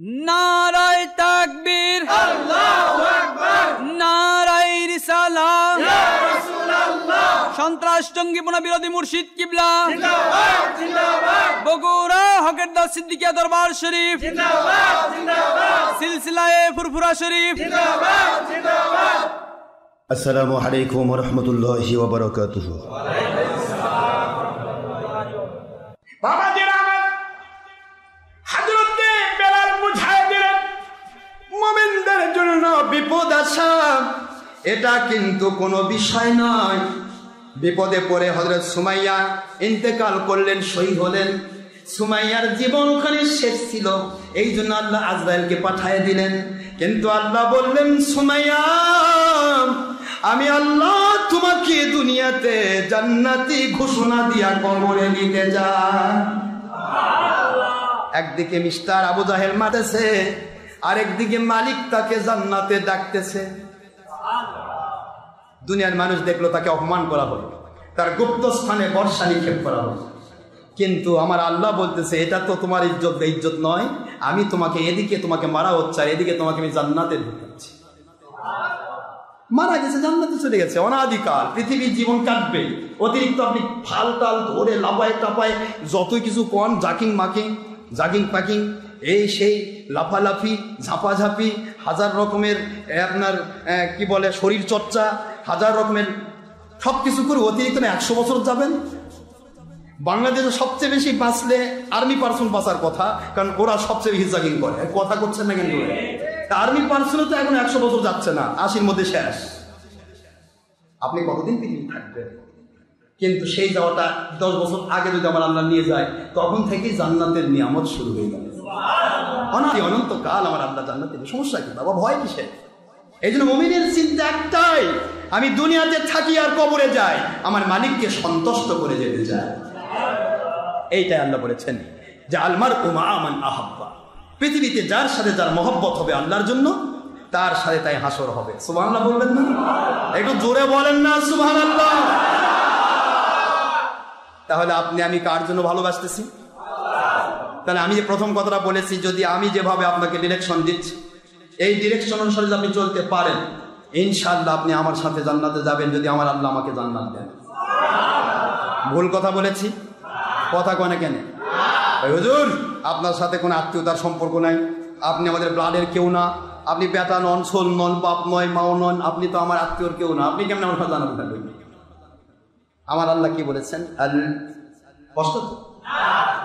নারায়ে তাকবীর, আল্লাহু আকবার, নারায়ে রিসালাত, ইয়া রাসূলুল্লাহ, সন্ত্রাস জঙ্গিপনা বিরোধী মুর্শিদ কিবলা জিন্দাবাদ জিন্দাবাদ, বগুড়া হকের দাস সিদ্দিকিয়া দরবার শরীফ জিন্দাবাদ জিন্দাবাদ, সিলসিলায়ে ফুরফুরা শরীফ জিন্দাবাদ জিন্দাবাদ। আসসালামু আলাইকুম ওয়া রাহমাতুল্লাহি ওয়া বারাকাতুহু। বাবাজিরা আমার, হযরতে বেলাল বুঝায় দিলেন মুমিনদের জন্য বিপদ আসা এটা কিন্তু কোনো বিষয় নয়। বিপদে পড়ে হযরত সুমাইয়া ইন্তেকাল করলেন, শহীদ হলেন। সুমাইয়ার জীবনখানি শেষ ছিল, এই জন্য আল্লাহ আজরাইলকে পাঠিয়ে দিলেন। কিন্তু আল্লাহ বললেন, সুমাইয়া আমি আল্লাহ তোমাকে দুনিয়াতে জান্নাতি ঘোষণা দিয়া কবরে নিতে যাই। একদিকে মিস্টার আবু জাহেল মারতেছে, আরেকদিকে মালিক তাকে জান্নাতে ডাকতেছে। দুনিয়ার মানুষ দেখলো তাকে অপমান করা হলো, তার গুপ্ত স্থানে বর্ষা নিক্ষেপ করা হলো। কিন্তু আমার আল্লাহ বলতেছে, এটা তো তোমার ইজ্জত নয়। আমি তোমাকে এদিকে তোমাকে মারা হচ্ছে, আর এদিকে তোমাকে আমি জান্নাতে ঢুকাচ্ছি। মারা গেছে, জান্নাতে চলে গেছে, অনাদিকাল পৃথিবীর জীবন কাটবে। অতিরিক্ত আপনি ফাল টাল ধরে লাফায় টাপায় যতই কিছু কন, জাগিং পাকিং এই সেই লাফালাফি ঝাঁপাঝাঁপি, হাজার রকমের আপনার কি বলে শরীর চর্চা, হাজার রকমের সব কিছু করে অতিরিক্ত 100 বছর যাবেন। বাংলাদেশে সবচেয়ে বেশি বাঁচলে আর্মি পার্সন বাঁচার কথা, কারণ ওরা সবচেয়ে বেশি জাগিং করে। কথা করছেন না কিন্তু আর্মি পার্সনে তো এখন 100 বছর যাচ্ছে না, 80-র মধ্যে শেষ। আপনি কতদিন পৃথিবী থাকবেন? কিন্তু সেই যাওয়াটা 10 বছর আগে যদি আমার আল্লাহ নিয়ে যায়, তখন থেকেই জান্নাতের নিয়ামত শুরু হয়ে গেল। অনন্তকাল আমার আল্লাহ জান্নাত দেবে, সমস্যা কি বাবা, ভয় কিসের? এই জন্য মুমিনের চিন্তা একটাই, আমি দুনিয়াতে থাকি আর কবরে যাই, আমার মালিককে সন্তুষ্ট করে যেতে চাই। এইটাই আল্লাহ বলেছেন যে আলমার উমা আমান আহাব্বা, পৃথিবীতে যার সাথে যার মহব্বত হবে আল্লাহর জন্য, তার সাথে তাই হাসর হবে। সুবহানাল্লাহ বলবেন না? একটু জোরে বলেন না সুবহানাল্লাহ। তাহলে আপনি আমি কার জন্য ভালোবাসতেছি? তাহলে আমি যে প্রথম কথাটা বলেছি, যদি আমি যেভাবে আপনাকে ডিরেকশন দিচ্ছি, এই ডিরেকশন অনুসারে যদি আপনি চলতে পারেন, ইনশাআল্লাহ আপনি আমার সাথে জান্নাতে যাবেন, যদি আমার আল্লাহ আমাকে জান্নাত দেন। ভুল কথা বলেছি? কথা কনে কেন? হুজুর আপনার সাথে কোনো আত্মীয়তার সম্পর্ক নাই, আপনি আমাদের ব্লাডের কেউ না, আপনি বেটা নন, সোল নন, বাপ নয়, মাও নন, আপনি তো আমার আত্মীয়র কেউ না, আপনি কেমন আমার সাথে জান্নাতে থাকবেন? আমার আল্লাহ কি বলেছেন? কষ্ট তো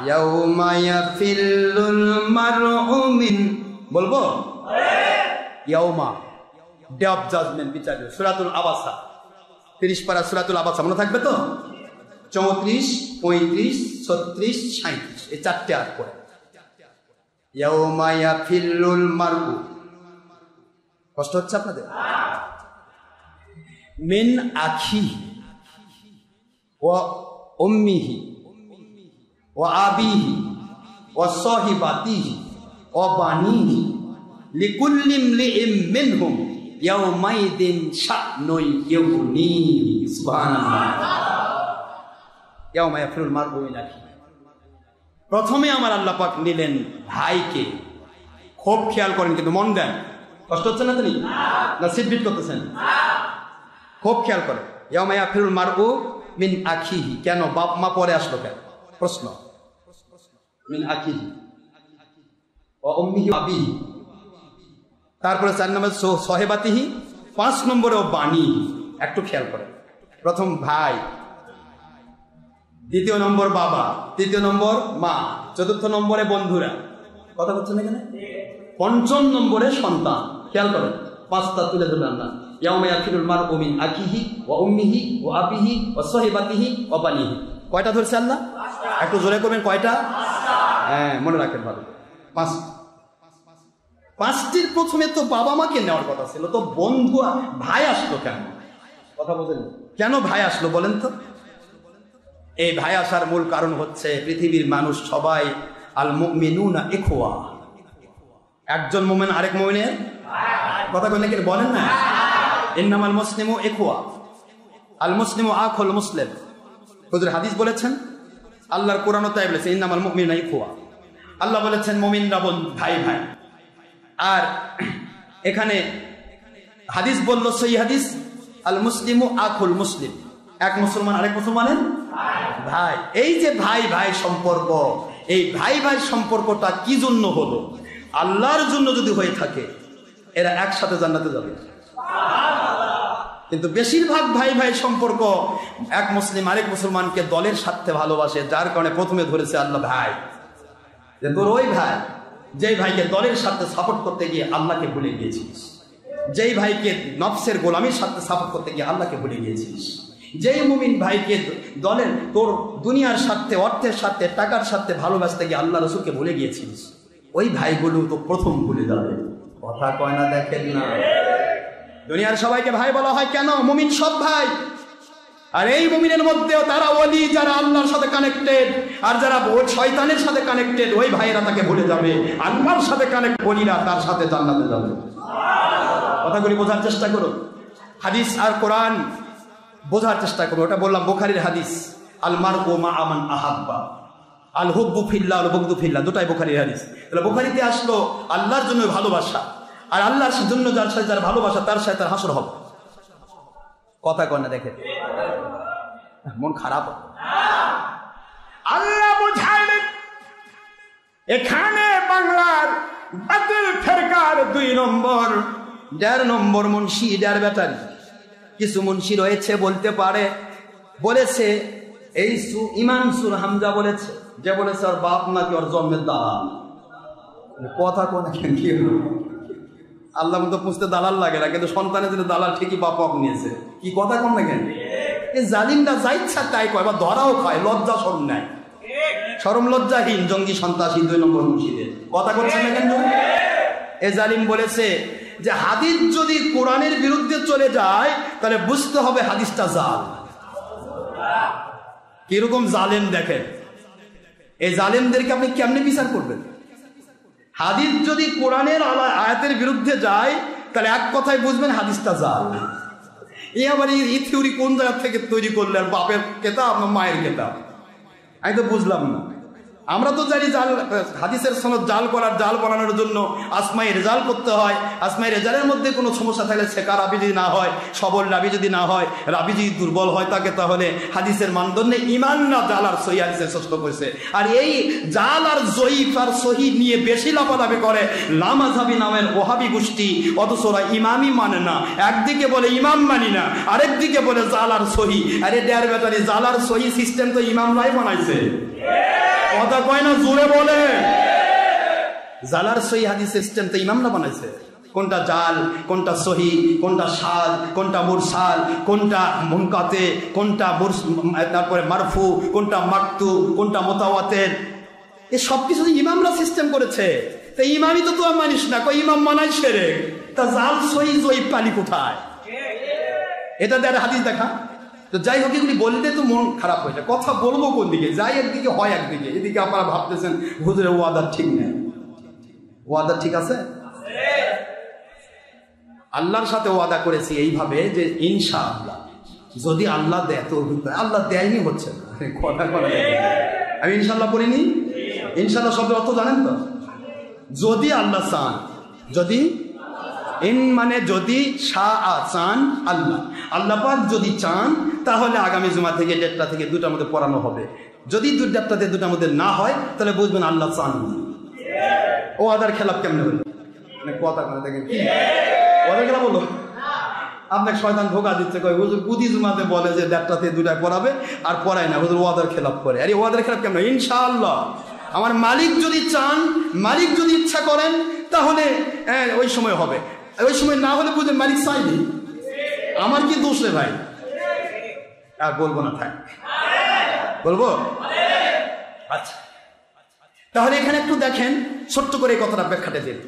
ইয়াউমা ইয়াফিল্লুল মারউ মিন, বলবো ইয়াউমা, ডে অফ জাজমেন্ট, বিচার। সূরাতুল আবাসা 30 পারা সূরাতুল আবাসা মনে থাকবে তো? 34, 35, 36, 37 এই 4টে আয়াত পড়ে। ইয়াউমা ইয়াফিল্লুল মারউ, কষ্ট হচ্ছে আপনাদের? মিন আখিহি ওয়া উম্মিহি ওয়া আবিহি ওয়া সাহিবাতিহি ওয়া বানিহি লিকুল্লি ইমরিইম মিনহুম ইয়াউমাইদিন শা'নুন ইউগনিহি। সুবহানাল্লাহ। ইয়াউমা ইয়াফিরুল মারউ মিন আখিহি, প্রথমে আমার আল্লাহ পাক নিলেন ভাইকে। খুব খেয়াল করেন কিন্তু, মন দেন। কষ্ট হচ্ছে না? তিনি না সিটবিট করতেছেন? খুব খেয়াল করেন। ইয়াউমা ইয়াফিরুল মারউ মিন আখিহি, কেন বাপ মা পরে আসলো কেন? প্রশ্ন। মিন আখিহি ওয়া উম্মিহি ওয়া আবিহি, তারপরে 4 নম্বরে সাহিবাতিহি, 5 নম্বরে ও বানি। একটু খেয়াল করেন, প্রথম ভাই, দ্বিতীয় নম্বর বাবা, তৃতীয় নম্বর মা, চতুর্থ নম্বরে বন্ধুরা। কথা বলছেন এখানে? 5ম নম্বরে সন্তান। খেয়াল করেন, 5টা তুলে ধরলেন না। ইয়াউমা ইয়াফিরুল মারউ মিন আখিহি ওয়া উম্মিহি ওয়া আবিহি ওয়া সাহিবাতিহি ওয়া বানিহি। কয়টা ধরছে আল্লাহ? একটু জোরে করবেন, কয়টা? হ্যাঁ, মনে রাখেন ভালো। 5টির প্রথমে তো বাবা মাকে নেওয়ার কথা ছিল, তো বন্ধু ভাই আসলো কেন? কথা বলেন, কেন ভাই আসলো বলেন তো? এই ভাই আসার মূল কারণ হচ্ছে, পৃথিবীর মানুষ সবাই আল মুমিনুনা ইখওয়া, একজন মুমিন আরেক মুমিনের কথা বলেন কি বলেন না? ইন্নামাল মুসলিমু ইখওয়া, আল মুসলিমু আখুল মুসলিম। হুজুর হাদিস বলেছেন, আল্লাহর কোরআনও তাই বলেছে, ইন্নামাল মুমিনুনা ইখওয়া। আল্লাহ বলেছেন মুমিনরা ভাই ভাই। আর এখানে হাদিস বলল সেই হাদিস, আল মুসলিমু আখুল মুসলিম, এক মুসলমান আরেক মুসলমানের ভাই। এই যে ভাই ভাই সম্পর্ক, এই ভাই ভাই সম্পর্কটা কি জন্য হলো? আল্লাহর জন্য যদি হয়ে থাকে এরা একসাথে জান্নাতে যাবে। কিন্তু বেশিরভাগ ভাই ভাই সম্পর্ক এক মুসলিম আরেক মুসলমানকে দলের স্বার্থে ভালোবাসে, যার কারণে প্রথমে ধরেছে আল্লাহ ভাই, যে তোর ওই ভাই যেই ভাইকে দলের স্বার্থে সাপোর্ট করতে গিয়ে আল্লাহকে ভুলে গিয়েছিস, যেই ভাইকে নফসের গোলামির সাথে সাপোর্ট করতে গিয়ে আল্লাহকে ভুলে গিয়েছিস, যেই মুমিন ভাইকে দলের তোর দুনিয়ার স্বার্থে, অর্থের স্বার্থে, টাকার স্বার্থে ভালোবাসতে গিয়ে আল্লাহ রসুলকে ভুলে গিয়েছিস, ওই ভাইগুলো তো প্রথম ভুলে যাবে। কথা কয় না, দেখেন না? দুনিয়ার সবাইকে ভাই বলা হয় কেন? মুমিন সব ভাই। আর এই মুমিনের মধ্যেও তারা ওলি, যারা আল্লাহর সাথে কানেক্টেড, আর যারা শয়তানের সাথে কানেক্টেড, ওই ভাইয়েরা তাকে ভুলে যাবে। আল্লাহর সাথে কানেক্ট ওলিরা তার সাথে জান্নাতে যাবে। কথাগুলি বোঝার চেষ্টা করো, হাদিস আর কোরআন বোঝার চেষ্টা করো। ওটা বললাম বুখারীর হাদিস, আল মারউ মা আমান আহাব্বা, আল হুব্বু ফিল্লাহ আল বুগদু ফিল্লাহ, দুটাই বুখারীর হাদিস। তাহলে বুখারীতে আসলো আল্লাহর জন্য ভালোবাসা, আর আল্লাহর জন্য যার সাথে যার ভালোবাসা, তার সাথে তার হাসর হবে। কথা কয় না, দেখেন মন খারাপ। আল্লাহ বুঝাইলেন এখানে বাংলার বাতিল ফেরকার 2 নম্বর, 1.5 নম্বর মুন্সি, 1.5 ব্যাটারি। কিছু মুন্সি রয়েছে বলতে পারে, বলেছে এই ইমাম সুর হামজা বলেছে, যে বলেছে ওর বাপ নাকি ওর জন্মের দালাল। কথা কোন কি আল্লাহ মতো পুষতে দালাল লাগে না, কিন্তু সন্তানের জন্য দালাল ঠিকই বাপ বাপ নিয়েছে। কি কথা কম না কেন? এই জালিমরা যা ইচ্ছা তাই কয়, বা ধরাও খায়, লজ্জা শরম নাই, শরম লজ্জাহীন জঙ্গি সন্ত্রাসী 2 নম্বর মুন্সিদের। কথা করছেন না কেন? এ জালিম বলেছে যে হাদিস যদি কোরআনের বিরুদ্ধে চলে যায় তাহলে বুঝতে হবে হাদিসটা জাল। কিরকম জালেম দেখেন, এই জালেমদেরকে আপনি কেমনে বিচার করবেন? হাদিস যদি কোরআনের আয়াতের বিরুদ্ধে যায় তাহলে এক কথায় বুঝবেন হাদিসটা জাল। এই আবার এই থিওরি কোন জায়গা থেকে তৈরি করলেন? বাপের কেতাব না মায়ের কেতাব? আমি তো বুঝলাম না। আমরা তো জানি জাল, হাদিসের সনদ জাল করার, জাল বানানোর জন্য আসমাই রেজাল করতে হয়। আসমাই রেজালের মধ্যে কোনো সমস্যা থাকলে শেখা রাবি যদি না হয়, সবল রাবি যদি না হয়, রাবি যদি দুর্বল হয় তাকে, তাহলে হাদিসের মানদণ্ডে ইমান না জাল আর সহি হাদিসের ষষ্ঠ করেছে। আর এই জাল আর জয়ীফ আর সহি নিয়ে বেশি লাফালাফি করে লামাজাবি নামের ওহাবি গোষ্ঠী, অথচ ওরা ইমামই মানে না। একদিকে বলে ইমাম মানি না, আরেকদিকে বলে জাল আর সহি। আরে 1.5 ব্যাটারি, জাল আর সহি সিস্টেম তো ইমামরাই বানাইছে। কথা কয় না, জোরে বলে। জালার সহি হাদিস সিস্টেম তো ইমামরা বানাইছে। কোনটা জাল, কোনটা সহি, কোনটা সাদ, কোনটা মুরসাল, কোনটা মুনকাতে, কোনটা তারপরে মারফু, কোনটা মাকতু, কোনটা মুতাওয়াতির, এই সব কিছু ইমামরা সিস্টেম করেছে। তো ইমামই তো তুই মানিস না, কই ইমাম মানাই শিরক। তা জাল সহি জয়ীফ পালি কোথায়? এটা দেয়ার হাদিস দেখা। তো যাই হোক, এগুলি বললে তো মন খারাপ হয়ে যায়। কথা বলবো কোন দিকে? যাই একদিকে হয় একদিকে। এদিকে আপনারা ভাবতেছেন হুজুরের ওয়াদার ঠিক নেই। ওয়াদার ঠিক আছে? আল্লাহর সাথে ওয়াদা করেছি এইভাবে যে ইনশাআল্লাহ যদি আল্লাহ দেয় তো, আল্লাহ দেয়নি হচ্ছে না। কথা বলে আমি ইনশাআল্লাহ বলিনি। ইনশাআল্লাহ শব্দের অর্থ জানেন তো? যদি আল্লাহ চান, যদি ইন মানে যদি, চান আল্লাহ, আল্লাহ পাক যদি চান তাহলে আগামী জুমা থেকে 1:30টা থেকে 2টার মধ্যে পড়ানো হবে। যদি 2:30টা থেকে 2টার মধ্যে না হয় তাহলে বুঝবেন আল্লাহ চান। ও আদার খেলাপ কেমনে হলো? কথা দেখেন কি ওদের খেলা বললো। আপনাকে শয়তান ধোকা দিচ্ছে, কয় হুজুর প্রতি জুমাতে বলে যে 1:30টা থেকে 2টায় পড়াবে, আর পড়ায় না। হুজুর ওয়াদার খেলাপ করে। আরে ওয়াদার খেলাপ কেমন? ইনশাআল্লাহ আমার মালিক যদি চান, মালিক যদি ইচ্ছা করেন তাহলে ওই সময় হবে। ওই সময় না হলে বুঝলেন মালিক চাইনি। আমার কি দোষ রে ভাই? আর বলবো না, থাক বলবো। আচ্ছা, তাহলে এখানে একটু দেখেন, ছোট্ট করে এই কথাটা ব্যাখ্যাটা দিন।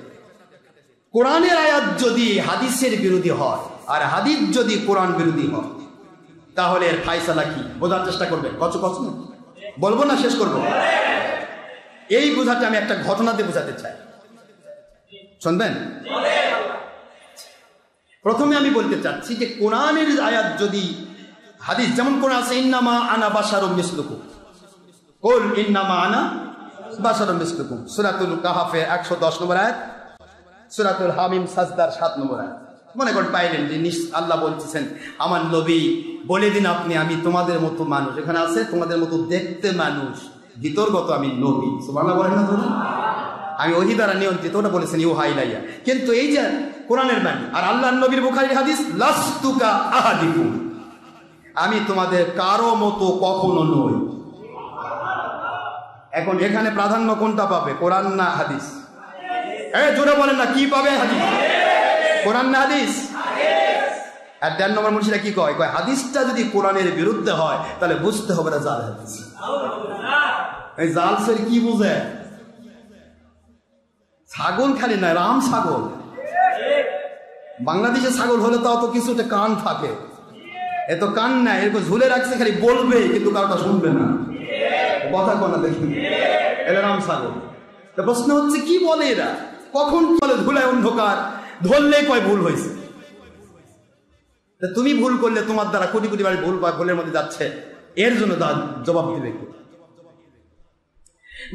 কোরআনের আয়াত যদি হাদিসের বিরোধী হয়, আর হাদিস যদি কোরআন বিরোধী হয়, তাহলে এর ফায়সালা কি? বোঝার চেষ্টা করবেন। কত বলবো না, শেষ করবো। এই বোঝাতে আমি একটা ঘটনা দিয়ে বোঝাতে চাই, শুনবেন? প্রথমে আমি বলতে চাচ্ছি যে কোরআনের আয়াত যদি হাদিস, যেমন কোরআন আছে ইন্নামা আনা বাশারুম মিসলুকুম, কুল ইন্নামা আনা বাশারুম মিসলুকুম, সূরাতুল কাহফে 110 নম্বর আয়াত। সূরাতুল হামিম সাজদার 7 নম্বর আয়াত। মনে করেন পাইলেন যে আল্লাহ বলতেছেন আমার নবী বলে দিন আপনি আমি তোমাদের মতো মানুষ, এখানে আছে তোমাদের মতো দেখতে মানুষ, ভিতরগত আমি নবী। সুবহানাল্লাহ বলেন না তোমরা? আমি ওহী দ্বারা নিয়ন্ত্রিত, ওটা বলেছেন ইউহা ইলাইয়া। কিন্তু এই যে কোরআনের বাণী আর আল্লাহর নবীর বুখারীর হাদিস, লাস্তুকা আহাদিকুম, আমি তোমাদের কারো মতো কখনো নই। এখন এখানে প্রাধান্য কোনটা পাবে, কোরআন না হাদিস? জোরে বলেন না, কি পাবে? হাদিস। কোরআন না হাদিস? আর 4 নম্বর মুর্শিদা কি কয়, হাদিসটা যদি কোরআনের বিরুদ্ধে হয় তাহলে বুঝতে হবে না জাল হাদিস। এই জাল সরি কি বুঝে? ছাগল খালি নয়, রাম ছাগল। বাংলাদেশে ছাগল হলে তো অত কিছুতে কান থাকে, এত কান নাই, এরকম ঝুলে রাখছে, খালি বলবে কিন্তু কারোটা শুনবে না, কথা কোনা দেখুন, এরা রাম ছাগল। তো প্রশ্ন হচ্ছে কি বলে এরা, কখন বলে ধুলায় অন্ধকার, ধরলেই কয় ভুল হয়েছে। তুমি ভুল করলে তোমার দ্বারা কোটি কোটি বাড়ি ভুল বা ভুলের মধ্যে যাচ্ছে, এর জন্য জবাব দিবে।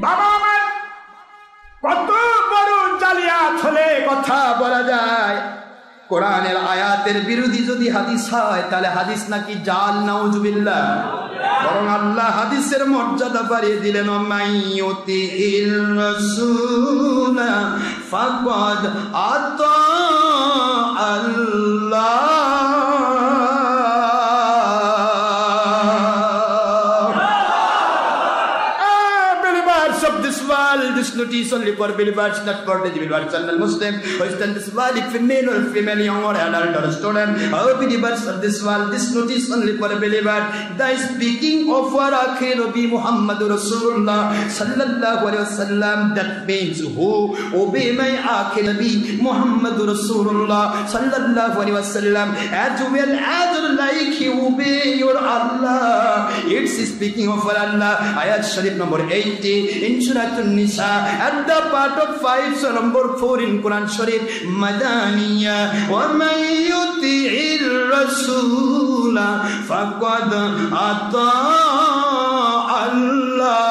বাবা আমার কত বড় জালিয়াত হলে কথা বলা যায়। কোরআনের আয়াতের বিরোধী যদি হাদিস হয় তাহলে হাদিস নাকি জাল, নাউজুবিল্লাহ। বরং আল্লাহ হাদিসের মর্যাদা বাড়িয়ে দিলেন, মাইয়ুতির রাসূল ফাকাদ আতা আল্লাহ। This notice only for believers, not for the believers and the Muslim. Question this valid female or female, young or adult or student. All believers of this world, this notice only for a believer. The speaking of our akhir Nabi Muhammad Rasulullah sallallahu alaihi wasallam. That means who obey my akhir Nabi Muhammad Rasulullah sallallahu alaihi wasallam as well as like he obey your Allah. It's speaking of our Allah. Ayat Sharif number 80 in Surah An-Nisa. At the part of 5, so number 4 in Quran Sharif, Madaniya, wa man yuti'ir rasula faqad ata Allah.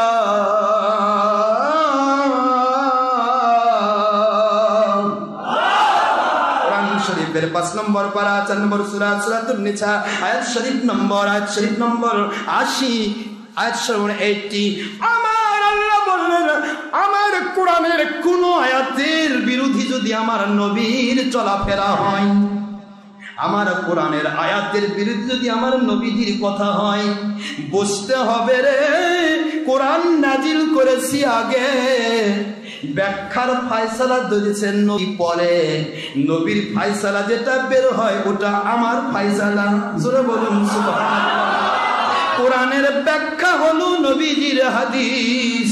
Quran Sharifের 5 নম্বর পারা 4 নম্বর সূরা সূরাতুন নিসা আয়াত শরীফ নম্বর 80 আয়াত শরীফ 80। আমার কোরআনের কোন আয়াতের বিরোধী যদি আমার নবীর চলাফেরা হয়, আমার কোরআনের আয়াতের বিরুদ্ধে যদি আমার নবীজির কথা হয়, বুঝতে হবে রে কোরআন নাজিল করেছি আগে, ব্যাখ্যার ফায়সালা দিয়েছেন নবী পরে, নবীর ফায়সালা যেটা বের হয় ওটা আমার ফায়সালা। জোরে বলুন সুবহানাল্লাহ। কোরআনের ব্যাখ্যা হলো নবীজির হাদিস,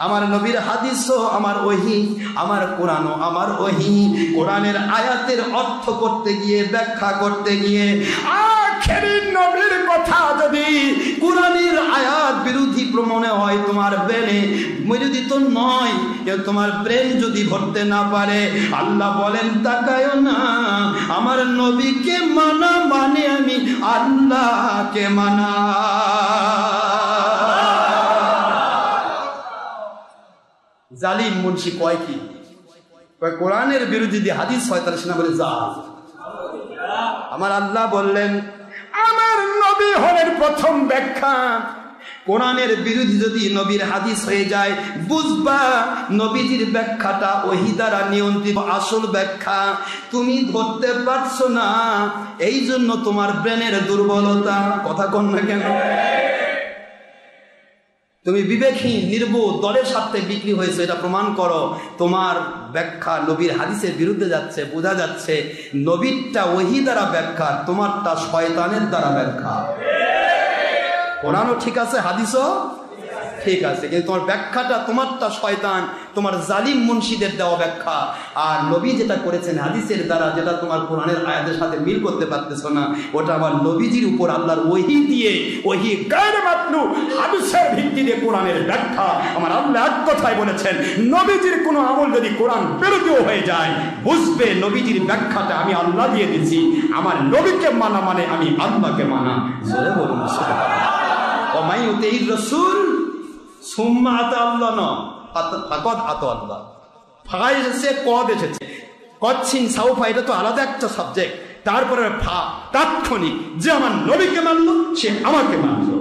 আমার নবীর হাদিসও আমার ওহী, আমার কোরআনও আমার ওহী। কোরআনের আয়াতের অর্থ করতে গিয়ে, ব্যাখ্যা করতে গিয়ে আখেরি নবীর কথা যদি কোরআনের আয়াত বিরোধী প্রমাণে হয়, তোমার ব্রেনে বিরোধী তো নয়, তোমার ব্রেন যদি ধরতে না পারে, আল্লাহ বলেন তাকায়ও না, আমার নবীকে মানা মানে আমি আল্লাহকে মানা। জালিম মুন্সি কয় কি, কোরআনের বিরোধী যদি হাদিস হয় তাহলে সেনা বলে জাল। আমার আল্লাহ বললেন আমার নবী হলেন প্রথম ব্যাখ্যা। কোরআনের বিরোধী যদি নবীর হাদিস হয়ে যায়, বুঝবা নবীজির ব্যাখ্যাটা ওহী দ্বারা নিয়ন্ত্রিত, আসল ব্যাখ্যা তুমি ধরতে পারছো না, এই জন্য তোমার ব্রেনের দুর্বলতা। কথা কন না কেন? তুমি বিবেকহীন, নির্বোধ, দলের স্বার্থে বিক্রি হয়েছে, এটা প্রমাণ করো। তোমার ব্যাখ্যা নবীর হাদিসের বিরুদ্ধে যাচ্ছে, বোঝা যাচ্ছে নবীরটা ওহী দ্বারা ব্যাখ্যা, তোমারটা শয়তানের দ্বারা ব্যাখ্যা। কোরআনও ঠিক আছে, হাদিসও ঠিক আছে, কিন্তু তোমার ব্যাখ্যাটা তোমারটা শয়তান, তোমার জালিম মুন্সিদের দেওয়া ব্যাখ্যা। আর নবী যেটা করেছেন হাদিসের দ্বারা, যেটা তোমার কোরআনের আয়াতের সাথে মিল করতে পারতেছো না, ওটা আমার নবীজির উপর আল্লাহর ওহী দিয়ে, ওহী গায়রে মাতলু হাদিসের ভিত্তিতে কোরআনের ব্যাখ্যা। আমার আল্লাহ এক কথাই বলেছেন, নবীজির কোনো আমল যদি কোরআন বিরোধীও হয়ে যায়, বুঝবে নবীজির ব্যাখ্যাটা আমি আল্লাহ দিয়ে দিচ্ছি, আমার নবীকে মানা মানে আমি আল্লাহকে মানা। জোরে বলুন সুবহানাল্লাহ। ও মাইয়ুতির রাসূল সুম্মা আতা আল্লাহ না, ফাকাদ আতা আল্লাহ। ফাঁকা এসেছে, কদ এসেছে, কচ্ছিন সাউফা এটা তো আলাদা একটা সাবজেক্ট। তারপরে ফা, তাৎক্ষণিক, যে আমার নবীকে মানলো সে আমাকে মানলো।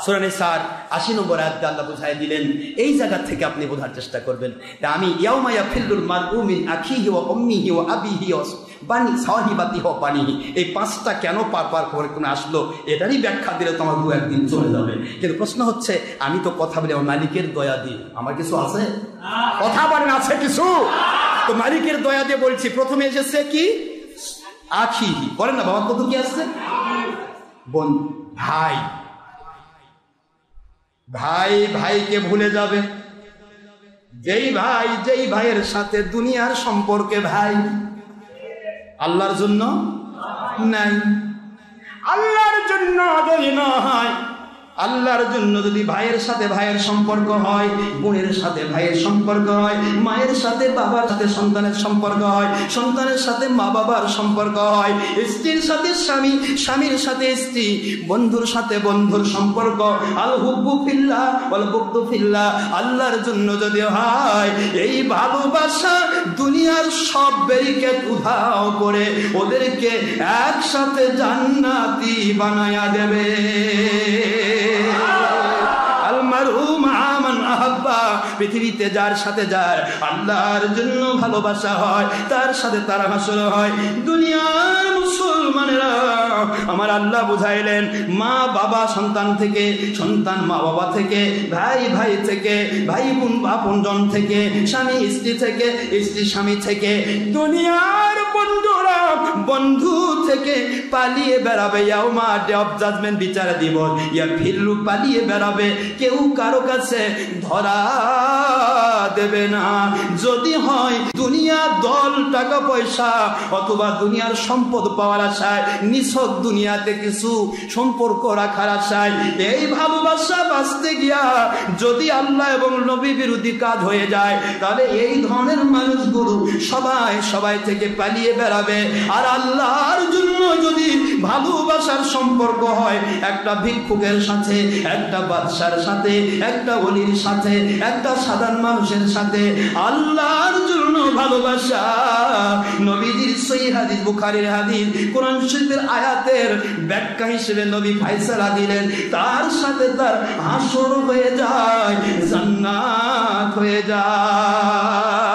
সূরা নিসার ৮০ নম্বর আয়াতে আল্লাহ বুঝাই দিলেন। এই জায়গা থেকে আপনি বোঝার চেষ্টা করবেন আমি ইয়াউমা ইয়াফিল্লুল মারউ মিন আখিহি ওয়া উম্মিহি ওয়া আবিহি ওয়া বানি সাহিবাতিহি ওয়া বানিহি, এই পাঁচটা কেন পার করে কোন আসলো এটারই ব্যাখ্যা দিলে তোমার দু একদিন চলে যাবে। কিন্তু প্রশ্ন হচ্ছে আমি তো কথা বলি আমার মালিকের দয়া দিয়ে, আমার কিছু আছে? কথা বলেন আছে কিছু? তো মালিকের দয়া দিয়ে বলছি। প্রথমে এসেছে কি? আখিহি, বলেন না বাবা, কত কি আসছে? বোন, ভাই। ভাই ভাইকে ভুলে যাবে। যেই ভাইয়ের সাথে দুনিয়ার সম্পর্কে ভাই, আল্লাহর জন্য নাই। আল্লাহর জন্য যদি না হয়, আল্লাহর জন্য যদি ভাইয়ের সাথে ভাইয়ের সম্পর্ক হয়, বোনের সাথে ভাইয়ের সম্পর্ক হয়, মায়ের সাথে বাবার সাথে সন্তানের সম্পর্ক হয়, সন্তানের সাথে মা বাবার সম্পর্ক হয়, স্ত্রীর সাথে স্বামী, স্বামীর সাথে স্ত্রী, বন্ধুর সাথে বন্ধুর সম্পর্ক, আল হুব্বু ফিল্লাহ ওয়াল বুগদু ফিল্লাহ, আল্লাহর জন্য যদি হয়, এই ভালোবাসা দুনিয়ার সব ব্যারিকেড উধাও করে ওদেরকে একসাথে জান্নাতি বানায়া দেবে। পৃথিবীতে যার সাথে যার আল্লাহর জন্য ভালোবাসা হয় তার সাথে তারা হাসর হয়। দুনিয়ার মুসলমানেরা আমার আল্লাহ বুঝাইলেন মা বাবা সন্তান থেকে, সন্তান মা বাবা থেকে, ভাই ভাই থেকে, ভাই বোন আপনজন থেকে, স্বামী স্ত্রী থেকে, স্ত্রী স্বামী থেকে, দুনিয়ার বন্ধুরা বন্ধু থেকে পালিয়ে বেড়াবে। ইয়াউমা ডে অফ জাজমেন্ট, বিচার দিবস, ইয়া ফিরলু পালিয়ে বেড়াবে, কেউ কারো কাছে ধরা দেবে না। যদি হয় দুনিয়া দল টাকা পয়সা অথবা দুনিয়ার সম্পদ পাওয়ার আশায়, নিছক দুনিয়াতে কিছু সম্পর্ক রাখার আশায়, এই ভালোবাসা বাঁচতে গিয়া যদি আল্লাহ এবং নবী বিরোধী কাজ হয়ে যায়, তাহলে এই ধরনের মানুষগুলো সবাই থেকে পালিয়ে বেড়াবে। আর আল্লাহর জন্য যদি ভালোবাসার সম্পর্ক হয়, একটা ভিক্ষুকের সাথে, একটা বাদশার সাথে, একটা ওলির সাথে, একটা সাধারণ মানুষের সাথে, আল্লাহর জন্য ভালোবাসা, নবীজির সহিহ হাদিস, বুখারীর হাদিস, কোরআন শরীফের আয়াতের ব্যাখ্যা হিসেবে নবী ফায়সালা দিলেন, তার সাথে তার হাসর হয়ে যায়, জান্নাত হয়ে যায়।